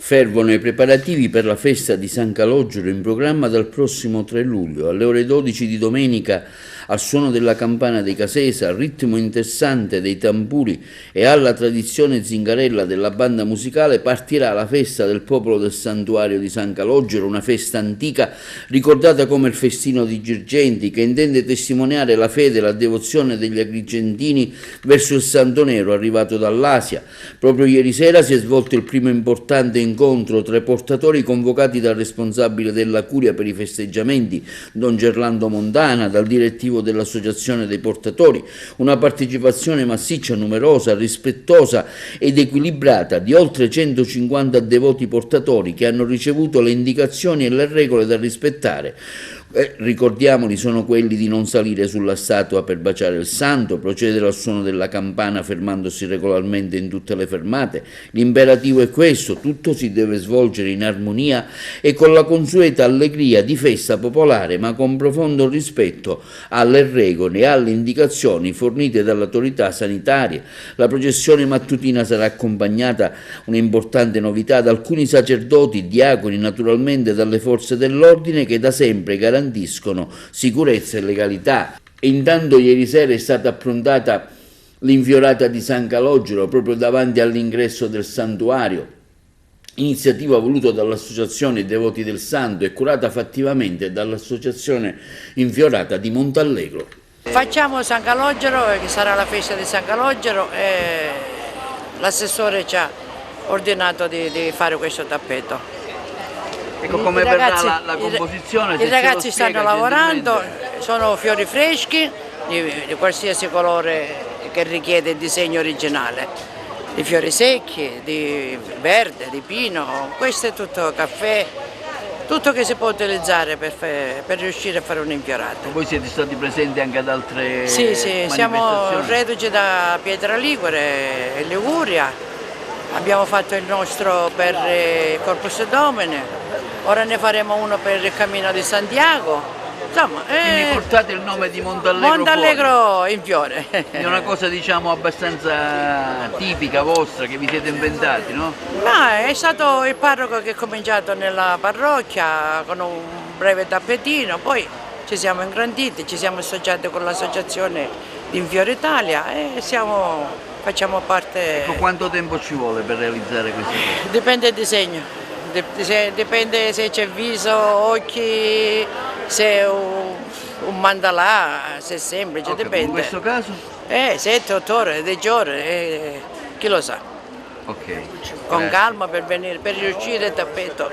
Fervono i preparativi per la festa di San Calogero in programma dal prossimo 3 luglio. Alle ore 12 di domenica, al suono della campana dei Casesa, al ritmo incessante dei tamburi e alla tradizione zingarella della banda musicale, partirà la festa del popolo del santuario di San Calogero, una festa antica ricordata come il festino di Girgenti, che intende testimoniare la fede e la devozione degli agrigentini verso il Santo Nero arrivato dall'Asia. Proprio ieri sera si è svolto il primo importante incontro tra i portatori convocati dal responsabile della curia per i festeggiamenti, Don Gerlando Montana, dal direttivo dell'associazione dei portatori, una partecipazione massiccia, numerosa, rispettosa ed equilibrata di oltre 150 devoti portatori che hanno ricevuto le indicazioni e le regole da rispettare. Ricordiamoli, sono quelli di non salire sulla statua per baciare il santo, procedere al suono della campana fermandosi regolarmente in tutte le fermate. L'imperativo è questo: tutto si deve svolgere in armonia e con la consueta allegria di festa popolare, ma con profondo rispetto alle regole e alle indicazioni fornite dalle autorità sanitarie. La processione mattutina sarà accompagnata, un'importante novità, da alcuni sacerdoti, diaconi, naturalmente dalle forze dell'ordine che da sempre garantiscono sicurezza e legalità. E intanto ieri sera è stata approntata l'infiorata di San Calogero proprio davanti all'ingresso del santuario, iniziativa voluta dall'Associazione Devoti del Santo e curata fattivamente dall'Associazione Infiorata di Montallegro. Facciamo San Calogero, che sarà la festa di San Calogero, e l'assessore ci ha ordinato di fare questo tappeto. Ecco, come verrà la composizione? I ragazzi stanno lavorando, sono fiori freschi di qualsiasi colore che richiede il disegno originale, di fiori secchi, di verde, di pino, questo è tutto caffè, tutto che si può utilizzare per riuscire a fare un'infiorata. Voi siete stati presenti anche ad altre Sì, siamo reduci da Pietraligure e Liguria, abbiamo fatto il nostro per Corpus Domini. Ora ne faremo uno per il Cammino di Santiago. Insomma, quindi portate il nome di Montallegro. Montallegro in fiore. È una cosa, diciamo, abbastanza tipica vostra, che vi siete inventati, no? No, è stato il parroco che ha cominciato nella parrocchia con un breve tappetino, poi ci siamo ingranditi, ci siamo associati con l'associazione di Infiore Italia e facciamo parte. Ecco, quanto tempo ci vuole per realizzare queste cose? Dipende dal disegno. Dipende se c'è viso, occhi, se è un mandalà, se è semplice, dipende. In questo caso? 7-8 ore, 10 ore, chi lo sa. Ok. Con calma per riuscire il tappeto,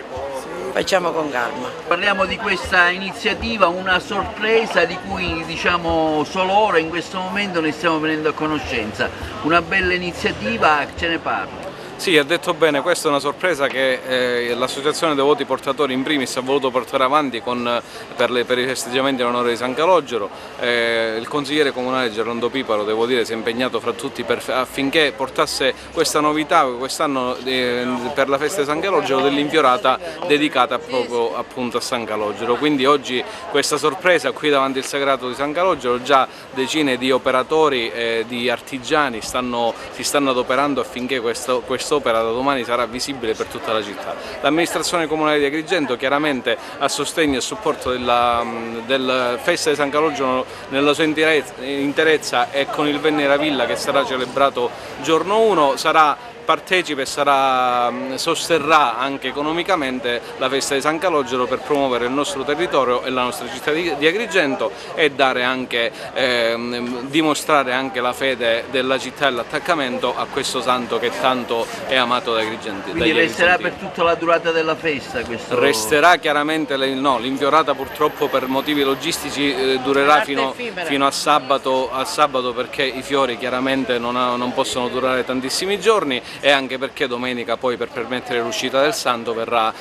facciamo con calma. Parliamo di questa iniziativa, una sorpresa di cui, diciamo, solo ora in questo momento ne stiamo venendo a conoscenza. Una bella iniziativa, ce ne parla. Sì, ha detto bene, questa è una sorpresa che l'Associazione Devoti Portatori in primis ha voluto portare avanti per i festeggiamenti in onore di San Calogero. Il consigliere comunale Gerlando Piparo, devo dire, si è impegnato fra tutti affinché portasse questa novità quest'anno per la festa di San Calogero dell'infiorata dedicata proprio appunto a San Calogero. Quindi oggi questa sorpresa qui davanti al Sagrato di San Calogero, già decine di operatori e di artigiani si stanno adoperando affinché quest'opera da domani sarà visibile per tutta la città. L'amministrazione comunale di Agrigento chiaramente a sostegno e a supporto della festa di San Calogero nella sua interezza e con il Venera Villa che sarà celebrato giorno 1 sarà partecipe e sosterrà anche economicamente la festa di San Calogero per promuovere il nostro territorio e la nostra città di Agrigento e dimostrare anche la fede della città e l'attaccamento a questo santo che tanto è amato da Agrigenti. Quindi resterà per tutta la durata della festa questo? Resterà chiaramente, no, l'infiorata purtroppo per motivi logistici durerà fino a sabato perché i fiori chiaramente non possono durare tantissimi giorni e anche perché domenica poi per permettere l'uscita del santo verrà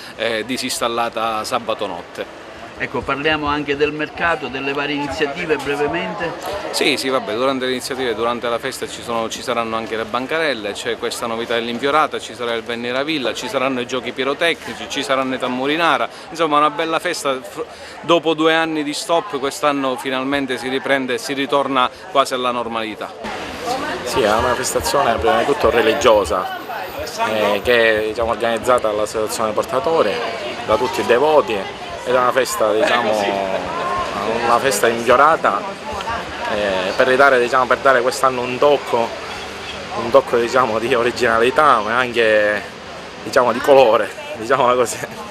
disinstallata sabato notte. Ecco, parliamo anche del mercato, delle varie iniziative brevemente? Sì, vabbè, durante le iniziative, durante la festa ci saranno anche le bancarelle, c'è questa novità dell'infiorata, ci sarà il Venera Villa, ci saranno i giochi pirotecnici, ci saranno i tamburinara, insomma una bella festa. Dopo 2 anni di stop quest'anno finalmente si riprende e si ritorna quasi alla normalità. Sì, è una manifestazione prima di tutto religiosa, che è diciamo, organizzata dall'Associazione Portatori, da tutti i devoti, ed è una festa, diciamo, una festa inviorata per dare quest'anno un tocco diciamo, di originalità, ma anche diciamo, di colore, diciamola così.